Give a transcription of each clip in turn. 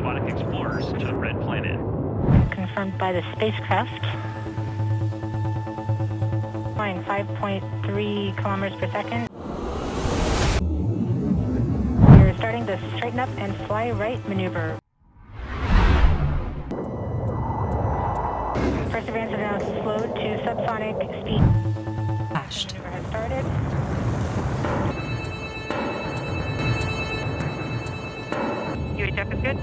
aquatic explorers to Red Planet. Confirmed by the spacecraft. Flying 5.3 kilometers per second. We're starting the straighten up and fly right maneuver. Perseverance is now slowed to subsonic speed. Crashed. Maneuver has started. UHF is good.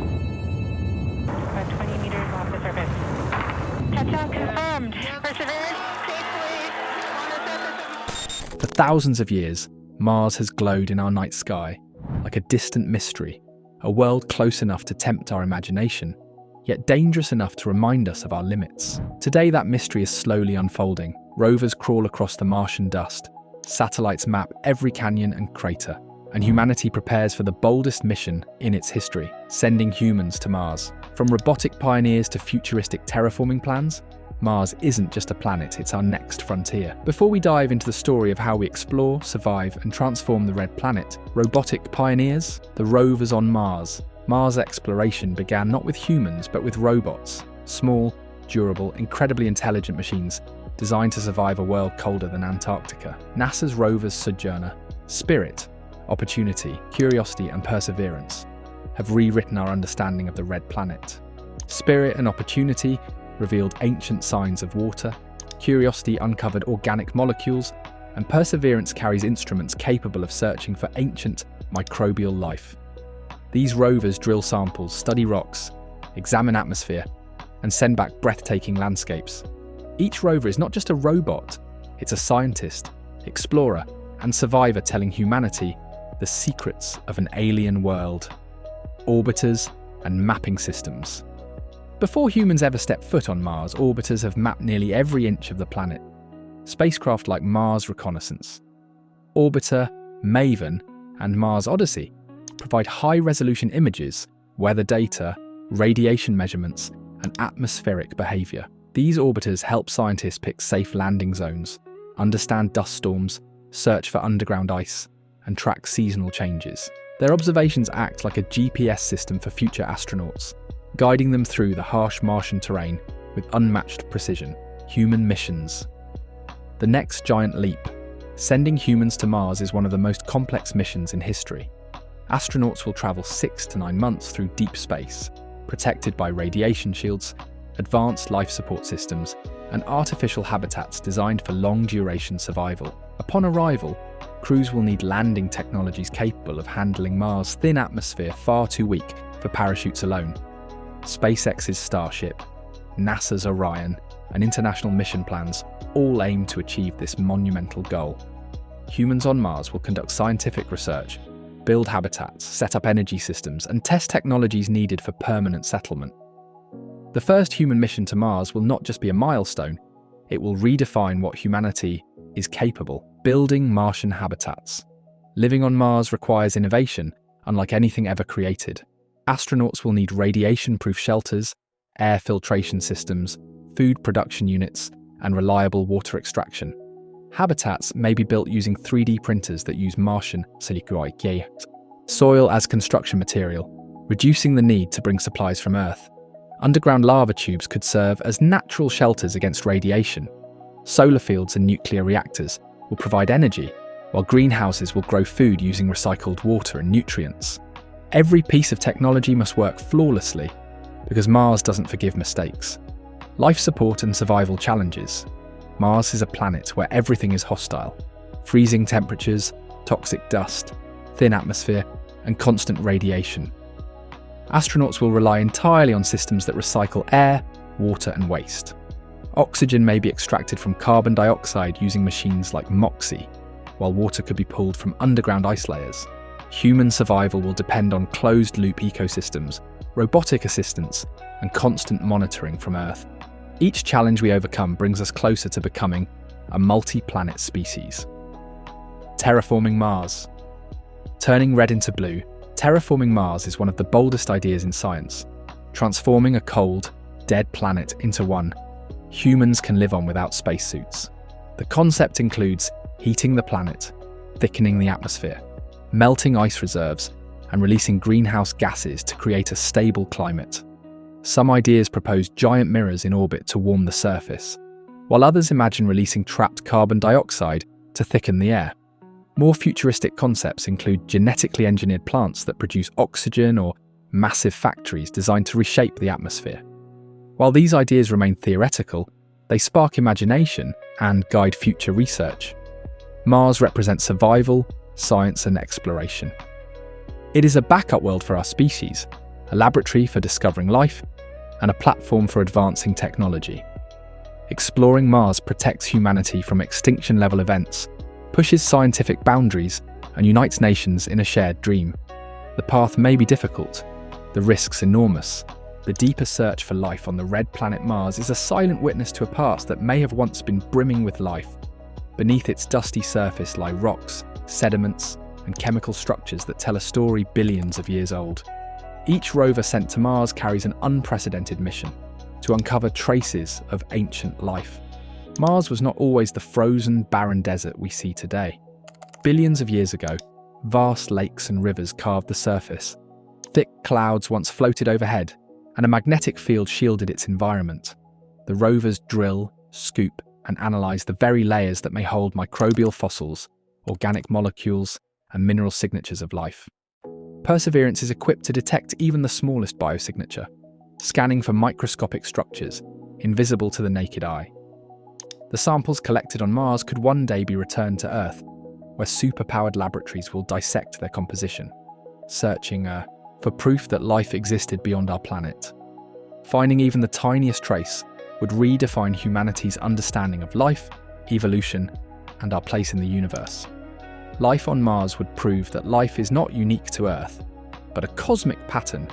About 20 meters off the surface. Touchdown confirmed. Perseverance safely on the surface. For thousands of years, Mars has glowed in our night sky like a distant mystery, a world close enough to tempt our imagination, yet dangerous enough to remind us of our limits. Today, that mystery is slowly unfolding. Rovers crawl across the Martian dust, satellites map every canyon and crater, and humanity prepares for the boldest mission in its history, sending humans to Mars. From robotic pioneers to futuristic terraforming plans, Mars isn't just a planet, it's our next frontier. Before we dive into the story of how we explore, survive, and transform the Red Planet, robotic pioneers, the rovers on Mars. Mars exploration began not with humans, but with robots. Small, durable, incredibly intelligent machines designed to survive a world colder than Antarctica. NASA's rover's Sojourner, Spirit, Opportunity, Curiosity, and Perseverance have rewritten our understanding of the Red Planet. Spirit and Opportunity revealed ancient signs of water, Curiosity uncovered organic molecules, and Perseverance carries instruments capable of searching for ancient microbial life. These rovers drill samples, study rocks, examine atmosphere, and send back breathtaking landscapes. Each rover is not just a robot, it's a scientist, explorer, and survivor telling humanity the secrets of an alien world. Orbiters and mapping systems. Before humans ever step foot on Mars, orbiters have mapped nearly every inch of the planet. Spacecraft like Mars Reconnaissance, Orbiter, Maven, and Mars Odyssey provide high-resolution images, weather data, radiation measurements, and atmospheric behavior. These orbiters help scientists pick safe landing zones, understand dust storms, search for underground ice, and track seasonal changes. Their observations act like a GPS system for future astronauts, guiding them through the harsh Martian terrain with unmatched precision. Human missions. The next giant leap. Sending humans to Mars is one of the most complex missions in history. Astronauts will travel 6 to 9 months through deep space, protected by radiation shields, advanced life support systems, and artificial habitats designed for long-duration survival. Upon arrival, crews will need landing technologies capable of handling Mars' thin atmosphere far too weak for parachutes alone. SpaceX's Starship, NASA's Orion, and international mission plans all aim to achieve this monumental goal. Humans on Mars will conduct scientific research, build habitats, set up energy systems, and test technologies needed for permanent settlement. The first human mission to Mars will not just be a milestone, it will redefine what humanity is capable, building Martian habitats. Living on Mars requires innovation, unlike anything ever created. Astronauts will need radiation-proof shelters, air filtration systems, food production units, and reliable water extraction. Habitats may be built using 3D printers that use Martian soil as construction material, reducing the need to bring supplies from Earth. Underground lava tubes could serve as natural shelters against radiation. Solar fields and nuclear reactors will provide energy, while greenhouses will grow food using recycled water and nutrients. Every piece of technology must work flawlessly, because Mars doesn't forgive mistakes. Life support and survival challenges. Mars is a planet where everything is hostile. Freezing temperatures, toxic dust, thin atmosphere, and constant radiation. Astronauts will rely entirely on systems that recycle air, water, and waste. Oxygen may be extracted from carbon dioxide using machines like MOXIE, while water could be pulled from underground ice layers. Human survival will depend on closed-loop ecosystems, robotic assistance, and constant monitoring from Earth. Each challenge we overcome brings us closer to becoming a multi-planet species. Terraforming Mars. Turning red into blue, terraforming Mars is one of the boldest ideas in science. Transforming a cold, dead planet into one humans can live on without spacesuits. The concept includes heating the planet, thickening the atmosphere, melting ice reserves, and releasing greenhouse gases to create a stable climate. Some ideas propose giant mirrors in orbit to warm the surface, while others imagine releasing trapped carbon dioxide to thicken the air. More futuristic concepts include genetically engineered plants that produce oxygen or massive factories designed to reshape the atmosphere. While these ideas remain theoretical, they spark imagination and guide future research. Mars represents survival, science, and exploration. It is a backup world for our species, a laboratory for discovering life, and a platform for advancing technology. Exploring Mars protects humanity from extinction-level events, pushes scientific boundaries, and unites nations in a shared dream. The path may be difficult, the risks enormous. The deeper search for life on the red planet Mars is a silent witness to a past that may have once been brimming with life. Beneath its dusty surface lie rocks, sediments, and chemical structures that tell a story billions of years old. Each rover sent to Mars carries an unprecedented mission: to uncover traces of ancient life. Mars was not always the frozen, barren desert we see today. Billions of years ago, vast lakes and rivers carved the surface. Thick clouds once floated overhead, and a magnetic field shielded its environment. The rovers drill, scoop, and analyze the very layers that may hold microbial fossils, organic molecules, and mineral signatures of life. Perseverance is equipped to detect even the smallest biosignature, scanning for microscopic structures invisible to the naked eye. The samples collected on Mars could one day be returned to Earth, where superpowered laboratories will dissect their composition, searching for proof that life existed beyond our planet. Finding even the tiniest trace would redefine humanity's understanding of life, evolution, and our place in the universe. Life on Mars would prove that life is not unique to Earth, but a cosmic pattern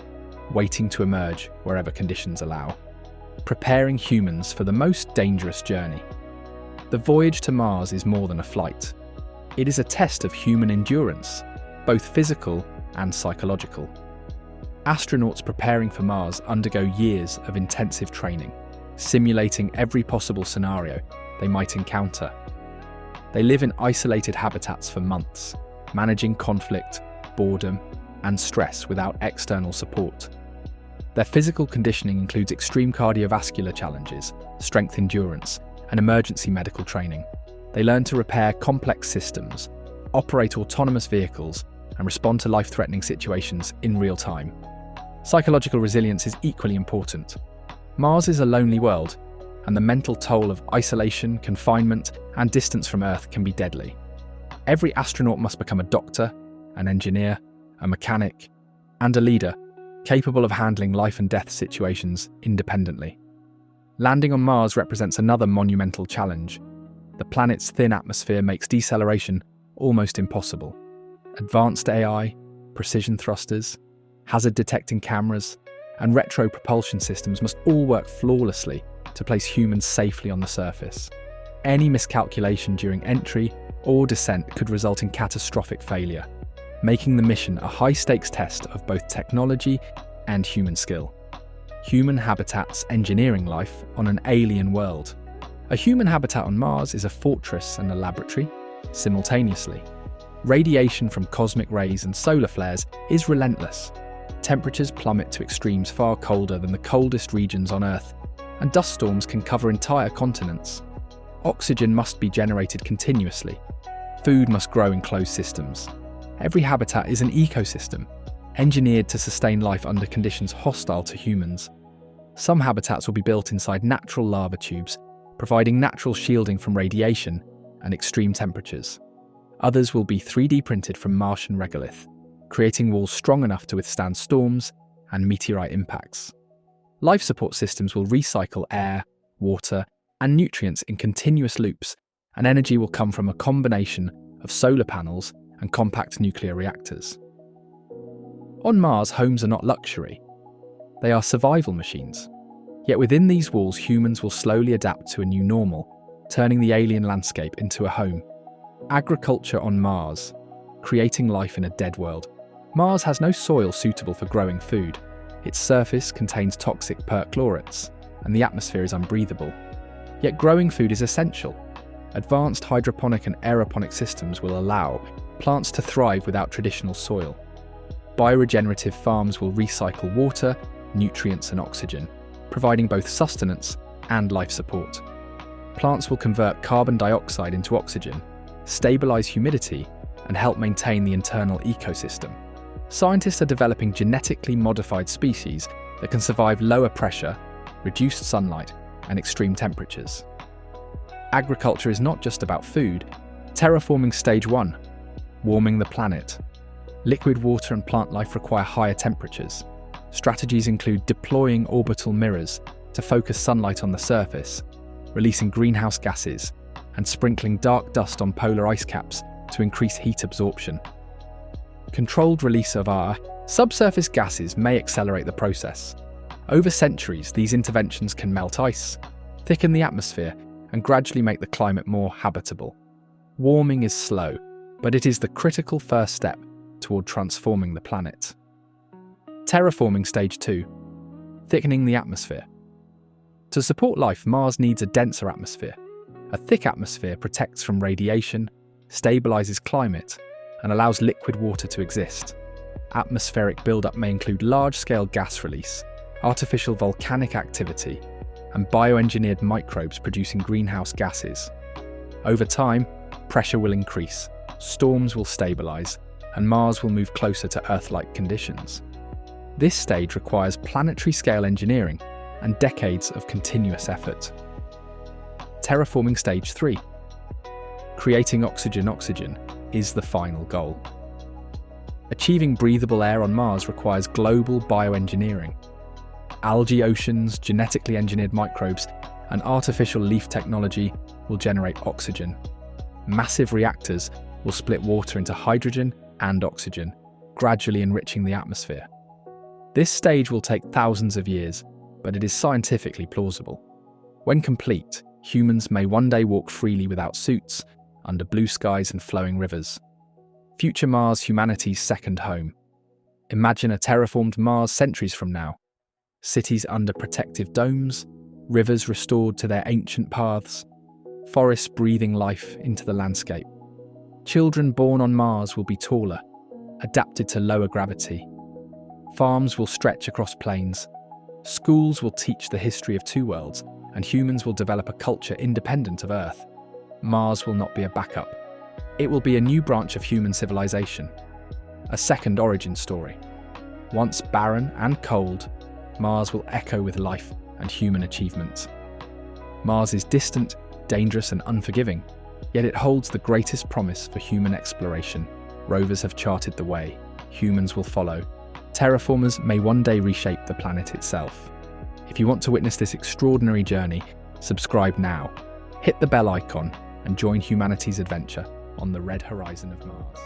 waiting to emerge wherever conditions allow, preparing humans for the most dangerous journey. The voyage to Mars is more than a flight. It is a test of human endurance, both physical and psychological. Astronauts preparing for Mars undergo years of intensive training, simulating every possible scenario they might encounter. They live in isolated habitats for months, managing conflict, boredom, and stress without external support. Their physical conditioning includes extreme cardiovascular challenges, strength endurance, and emergency medical training. They learn to repair complex systems, operate autonomous vehicles, and respond to life-threatening situations in real time. Psychological resilience is equally important. Mars is a lonely world, and the mental toll of isolation, confinement, and distance from Earth can be deadly. Every astronaut must become a doctor, an engineer, a mechanic, and a leader, capable of handling life and death situations independently. Landing on Mars represents another monumental challenge. The planet's thin atmosphere makes deceleration almost impossible. Advanced AI, precision thrusters, hazard-detecting cameras, and retro-propulsion systems must all work flawlessly to place humans safely on the surface. Any miscalculation during entry or descent could result in catastrophic failure, making the mission a high-stakes test of both technology and human skill. Human habitats engineering life on an alien world. A human habitat on Mars is a fortress and a laboratory, simultaneously. Radiation from cosmic rays and solar flares is relentless. Temperatures plummet to extremes far colder than the coldest regions on Earth, and dust storms can cover entire continents. Oxygen must be generated continuously. Food must grow in closed systems. Every habitat is an ecosystem, engineered to sustain life under conditions hostile to humans. Some habitats will be built inside natural lava tubes, providing natural shielding from radiation and extreme temperatures. Others will be 3D printed from Martian regolith, creating walls strong enough to withstand storms and meteorite impacts. Life support systems will recycle air, water, and nutrients in continuous loops, and energy will come from a combination of solar panels and compact nuclear reactors. On Mars, homes are not luxury. They are survival machines. Yet within these walls, humans will slowly adapt to a new normal, turning the alien landscape into a home. Agriculture on Mars, creating life in a dead world. Mars has no soil suitable for growing food. Its surface contains toxic perchlorates, and the atmosphere is unbreathable. Yet growing food is essential. Advanced hydroponic and aeroponic systems will allow plants to thrive without traditional soil. bioregenerative farms will recycle water, nutrients and oxygen, providing both sustenance and life support. Plants will convert carbon dioxide into oxygen, stabilize humidity, and help maintain the internal ecosystem. Scientists are developing genetically modified species that can survive lower pressure, reduced sunlight, and extreme temperatures. Agriculture is not just about food. Terraforming Stage 1, warming the planet. Liquid water and plant life require higher temperatures. Strategies include deploying orbital mirrors to focus sunlight on the surface, releasing greenhouse gases, and sprinkling dark dust on polar ice caps to increase heat absorption. Controlled release of our subsurface gases may accelerate the process. Over centuries, these interventions can melt ice, thicken the atmosphere, and gradually make the climate more habitable. Warming is slow, but it is the critical first step toward transforming the planet. Terraforming Stage 2, thickening the atmosphere. To support life, Mars needs a denser atmosphere. A thick atmosphere protects from radiation, stabilizes climate, and allows liquid water to exist. Atmospheric buildup may include large-scale gas release, artificial volcanic activity, and bioengineered microbes producing greenhouse gases. Over time, pressure will increase, storms will stabilize, and Mars will move closer to Earth-like conditions. This stage requires planetary-scale engineering and decades of continuous effort. Terraforming Stage 3. Creating oxygen is the final goal. Achieving breathable air on Mars requires global bioengineering. Algae oceans, genetically engineered microbes, and artificial leaf technology will generate oxygen. Massive reactors will split water into hydrogen and oxygen, gradually enriching the atmosphere. This stage will take thousands of years, but it is scientifically plausible. When complete, humans may one day walk freely without suits, under blue skies and flowing rivers. Future Mars, humanity's second home. Imagine a terraformed Mars centuries from now. Cities under protective domes, rivers restored to their ancient paths, forests breathing life into the landscape. Children born on Mars will be taller, adapted to lower gravity. Farms will stretch across plains. Schools will teach the history of two worlds, and humans will develop a culture independent of Earth. Mars will not be a backup. It will be a new branch of human civilization, a second origin story. Once barren and cold, Mars will echo with life and human achievements. Mars is distant, dangerous, and unforgiving, yet it holds the greatest promise for human exploration. Rovers have charted the way. Humans will follow. Terraformers may one day reshape the planet itself. If you want to witness this extraordinary journey, subscribe now. Hit the bell icon and join humanity's adventure on the red horizon of Mars.